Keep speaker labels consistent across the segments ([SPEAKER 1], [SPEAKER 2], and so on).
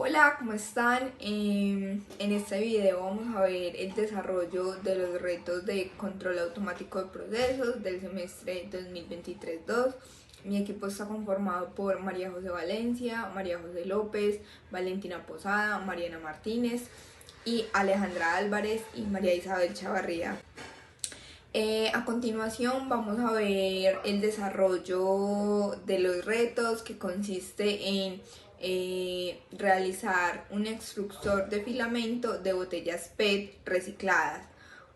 [SPEAKER 1] Hola, ¿cómo están? En este video vamos a ver el desarrollo de los retos de control automático de procesos del semestre 2023-2. Mi equipo está conformado por María José Valencia, María José López, Valentina Posada, Mariana Martínez y Alejandra Álvarez y María Isabel Chavarría. A continuación vamos a ver el desarrollo de los retos, que consiste en realizar un extrusor de filamento de botellas PET recicladas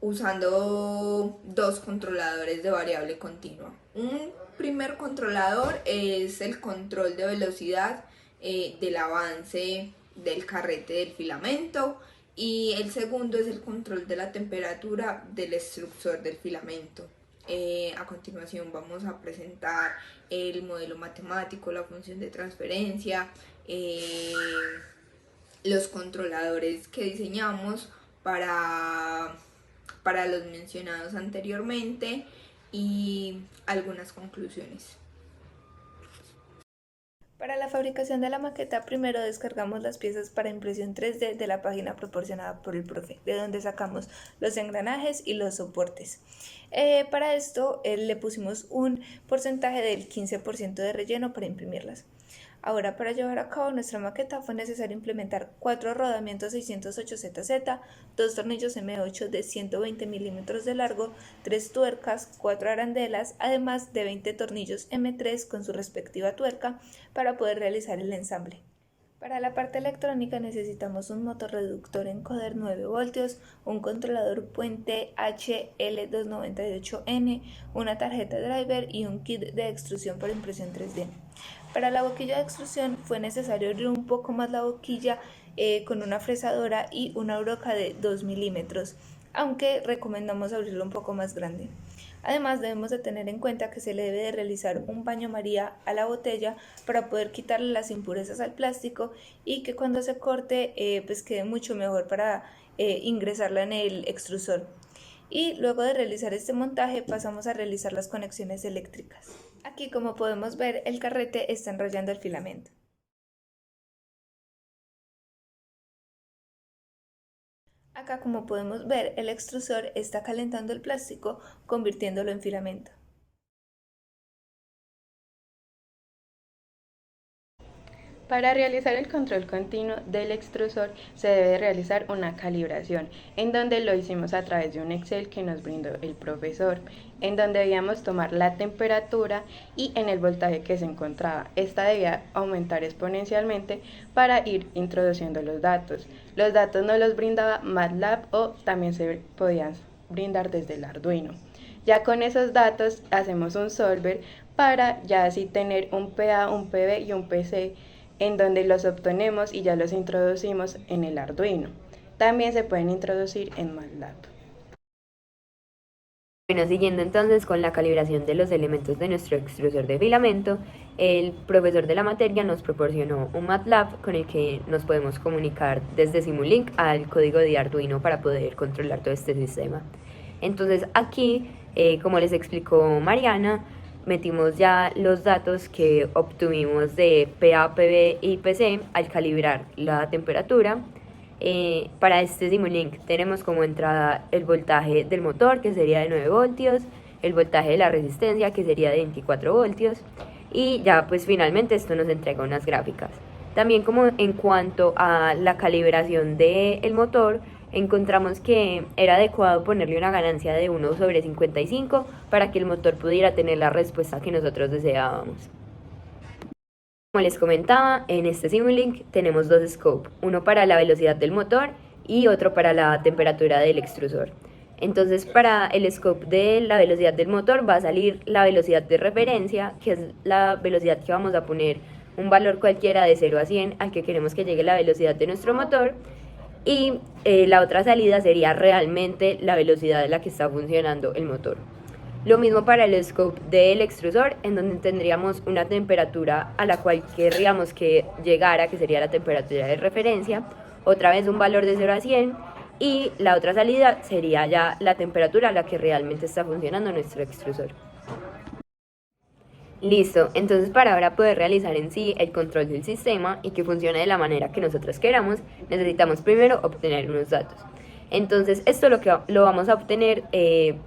[SPEAKER 1] usando dos controladores de variable continua. Un primer controlador es el control de velocidad del avance del carrete del filamento, y el segundo es el control de la temperatura del extrusor del filamento. A continuación vamos a presentar el modelo matemático, la función de transferencia, los controladores que diseñamos para los mencionados anteriormente y algunas conclusiones.
[SPEAKER 2] Para la fabricación de la maqueta, primero descargamos las piezas para impresión 3D de la página proporcionada por el profe, de donde sacamos los engranajes y los soportes. Para esto le pusimos un porcentaje del 15% de relleno para imprimirlas. Ahora, para llevar a cabo nuestra maqueta fue necesario implementar 4 rodamientos 608ZZ, 2 tornillos M8 de 120 milímetros de largo, 3 tuercas, 4 arandelas, además de 20 tornillos M3 con su respectiva tuerca para poder realizar el ensamble. Para la parte electrónica necesitamos un motor reductor encoder 9 voltios, un controlador puente HL298N, una tarjeta driver y un kit de extrusión para impresión 3D. Para la boquilla de extrusión fue necesario abrir un poco más la boquilla con una fresadora y una broca de 2 milímetros, aunque recomendamos abrirlo un poco más grande. Además, debemos de tener en cuenta que se le debe de realizar un baño María a la botella para poder quitarle las impurezas al plástico y que cuando se corte pues quede mucho mejor para ingresarla en el extrusor. Y luego de realizar este montaje pasamos a realizar las conexiones eléctricas. Aquí, como podemos ver, el carrete está enrollando el filamento. Acá, como podemos ver, el extrusor está calentando el plástico, convirtiéndolo en filamento.
[SPEAKER 3] Para realizar el control continuo del extrusor se debe realizar una calibración, en donde lo hicimos a través de un Excel que nos brindó el profesor, en donde debíamos tomar la temperatura y en el voltaje que se encontraba. Esta debía aumentar exponencialmente para ir introduciendo los datos. Los datos nos los brindaba MATLAB o también se podían brindar desde el Arduino. Ya con esos datos hacemos un solver para ya así tener un PA, un PB y un PC, en donde los obtenemos y ya los introducimos en el Arduino. También se pueden introducir en MATLAB.
[SPEAKER 4] Bueno, siguiendo entonces con la calibración de los elementos de nuestro extrusor de filamento, el profesor de la materia nos proporcionó un MATLAB con el que nos podemos comunicar desde Simulink al código de Arduino para poder controlar todo este sistema. Entonces aquí, como les explicó Mariana, metimos ya los datos que obtuvimos de PA, PB y PC al calibrar la temperatura. Para este Simulink tenemos como entrada el voltaje del motor, que sería de 9 voltios, el voltaje de la resistencia, que sería de 24 voltios, y ya pues finalmente esto nos entrega unas gráficas. También, como en cuanto a la calibración del motor, encontramos que era adecuado ponerle una ganancia de 1/55 para que el motor pudiera tener la respuesta que nosotros deseábamos. Como les comentaba, en este Simulink tenemos dos scopes, uno para la velocidad del motor y otro para la temperatura del extrusor. Entonces, para el scope de la velocidad del motor va a salir la velocidad de referencia, que es la velocidad que vamos a poner un valor cualquiera de 0 a 100 al que queremos que llegue la velocidad de nuestro motor, y la otra salida sería realmente la velocidad a la que está funcionando el motor. Lo mismo para el scope del extrusor, en donde tendríamos una temperatura a la cual querríamos que llegara, que sería la temperatura de referencia, otra vez un valor de 0 a 100, y la otra salida sería ya la temperatura a la que realmente está funcionando nuestro extrusor. Listo, entonces para ahora poder realizar en sí el control del sistema y que funcione de la manera que nosotros queramos, necesitamos primero obtener unos datos. Entonces esto lo vamos a obtener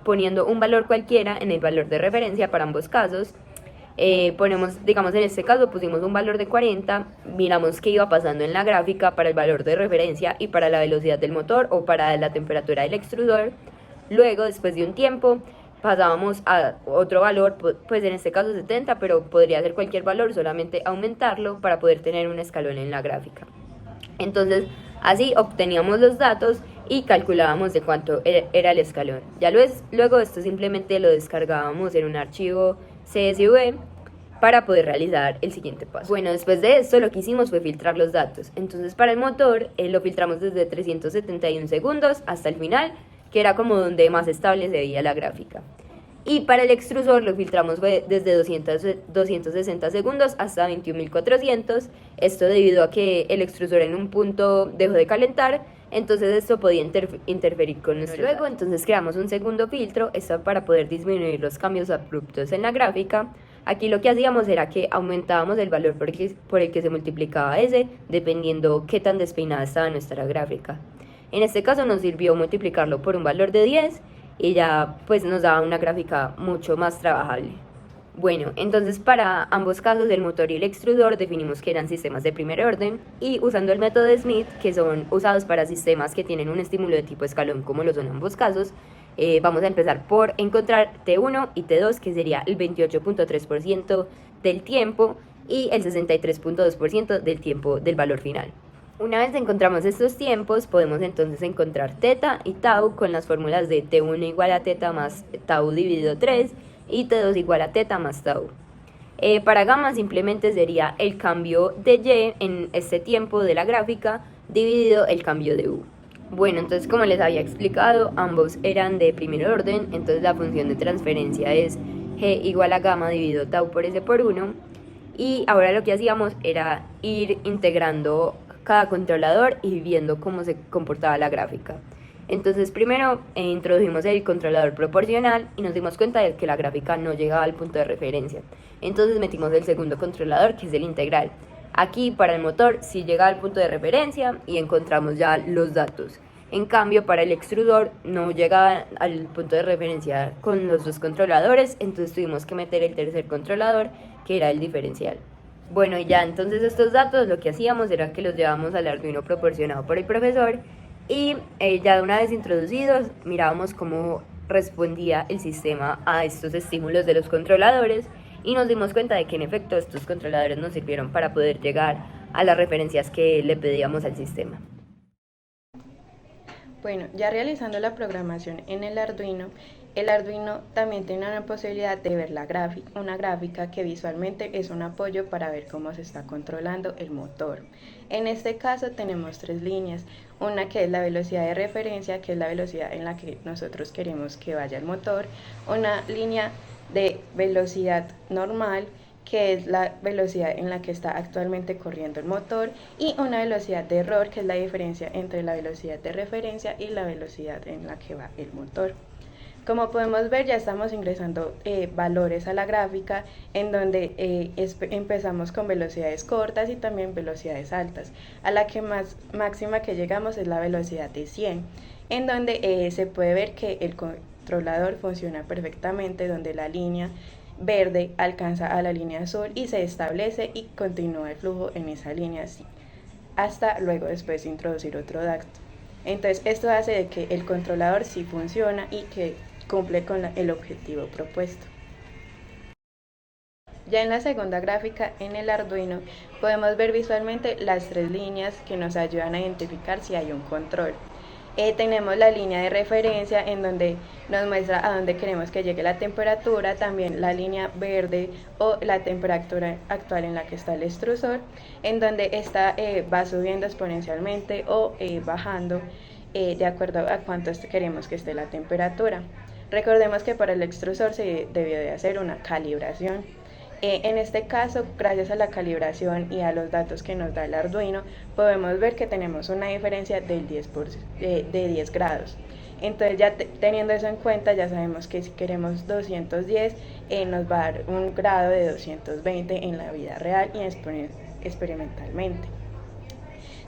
[SPEAKER 4] poniendo un valor cualquiera en el valor de referencia para ambos casos. Ponemos, digamos en este caso pusimos un valor de 40, miramos qué iba pasando en la gráfica para el valor de referencia y para la velocidad del motor o para la temperatura del extrusor. Luego, después de un tiempo, pasábamos a otro valor, pues en este caso 70, pero podría ser cualquier valor, solamente aumentarlo para poder tener un escalón en la gráfica. Entonces, así obteníamos los datos y calculábamos de cuánto era el escalón. Ya luego esto simplemente lo descargábamos en un archivo CSV para poder realizar el siguiente paso. Bueno, después de esto lo que hicimos fue filtrar los datos. Entonces para el motor lo filtramos desde 371 segundos hasta el final, que era como donde más estable se veía la gráfica. Y para el extrusor lo filtramos desde 260 segundos hasta 21.400, esto debido a que el extrusor en un punto dejó de calentar, entonces esto podía interferir con nuestro luego, entonces creamos un segundo filtro, esto para poder disminuir los cambios abruptos en la gráfica. Aquí lo que hacíamos era que aumentábamos el valor por el que se multiplicaba ese, dependiendo qué tan despeinada estaba nuestra gráfica. En este caso nos sirvió multiplicarlo por un valor de 10 y ya pues nos daba una gráfica mucho más trabajable. Bueno, entonces para ambos casos, el motor y el extrusor, definimos que eran sistemas de primer orden y usando el método de Smith, que son usados para sistemas que tienen un estímulo de tipo escalón como lo son ambos casos, vamos a empezar por encontrar T1 y T2, que sería el 28.3% del tiempo y el 63.2% del tiempo del valor final. Una vez encontramos estos tiempos, podemos entonces encontrar teta y tau con las fórmulas de T1 igual a teta más tau dividido 3 y T2 igual a teta más tau. Para gamma simplemente sería el cambio de y en este tiempo de la gráfica dividido el cambio de u. Bueno, entonces como les había explicado, ambos eran de primer orden, entonces la función de transferencia es g igual a gamma dividido tau por s por 1. Y ahora lo que hacíamos era ir integrando cada controlador y viendo cómo se comportaba la gráfica. Entonces primero introdujimos el controlador proporcional y nos dimos cuenta de que la gráfica no llegaba al punto de referencia. Entonces metimos el segundo controlador, que es el integral. Aquí para el motor sí llega al punto de referencia y encontramos ya los datos. En cambio para el extrusor no llega al punto de referencia con los dos controladores, entonces tuvimos que meter el tercer controlador, que era el diferencial. Bueno, y ya entonces estos datos lo que hacíamos era que los llevábamos al Arduino proporcionado por el profesor y ya de una vez introducidos mirábamos cómo respondía el sistema a estos estímulos de los controladores y nos dimos cuenta de que en efecto estos controladores nos sirvieron para poder llegar a las referencias que le pedíamos al sistema.
[SPEAKER 3] Bueno, ya realizando la programación en el Arduino también tiene una posibilidad de ver una gráfica que visualmente es un apoyo para ver cómo se está controlando el motor. En este caso tenemos tres líneas, una que es la velocidad de referencia, que es la velocidad en la que nosotros queremos que vaya el motor, una línea de velocidad normal, que es la velocidad en la que está actualmente corriendo el motor, y una velocidad de error, que es la diferencia entre la velocidad de referencia y la velocidad en la que va el motor. Como podemos ver, ya estamos ingresando valores a la gráfica en donde empezamos con velocidades cortas y también velocidades altas. A la que máxima que llegamos es la velocidad de 100, en donde se puede ver que el controlador funciona perfectamente, donde la línea verde alcanza a la línea azul y se establece y continúa el flujo en esa línea así, hasta luego después de introducir otro dato. Entonces esto hace de que el controlador sí funciona y que cumple con el objetivo propuesto. Ya en la segunda gráfica en el Arduino podemos ver visualmente las tres líneas que nos ayudan a identificar si hay un control. Tenemos la línea de referencia en donde nos muestra a dónde queremos que llegue la temperatura, también la línea verde o la temperatura actual en la que está el extrusor, en donde esta va subiendo exponencialmente o bajando de acuerdo a cuánto queremos que esté la temperatura. Recordemos que para el extrusor se debió de hacer una calibración. En este caso, gracias a la calibración y a los datos que nos da el Arduino, podemos ver que tenemos una diferencia de 10 grados. Entonces ya teniendo eso en cuenta, ya sabemos que si queremos 210, nos va a dar un grado de 220 en la vida real y experimentalmente.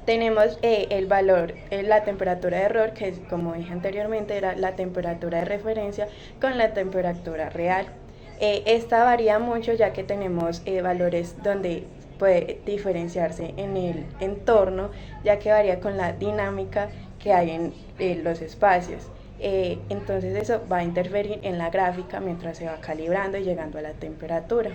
[SPEAKER 3] Tenemos el valor, la temperatura de error, que como dije anteriormente era la temperatura de referencia con la temperatura real. Esta varía mucho ya que tenemos valores donde puede diferenciarse en el entorno, ya que varía con la dinámica que hay en los espacios. Entonces eso va a interferir en la gráfica mientras se va calibrando y llegando a la temperatura.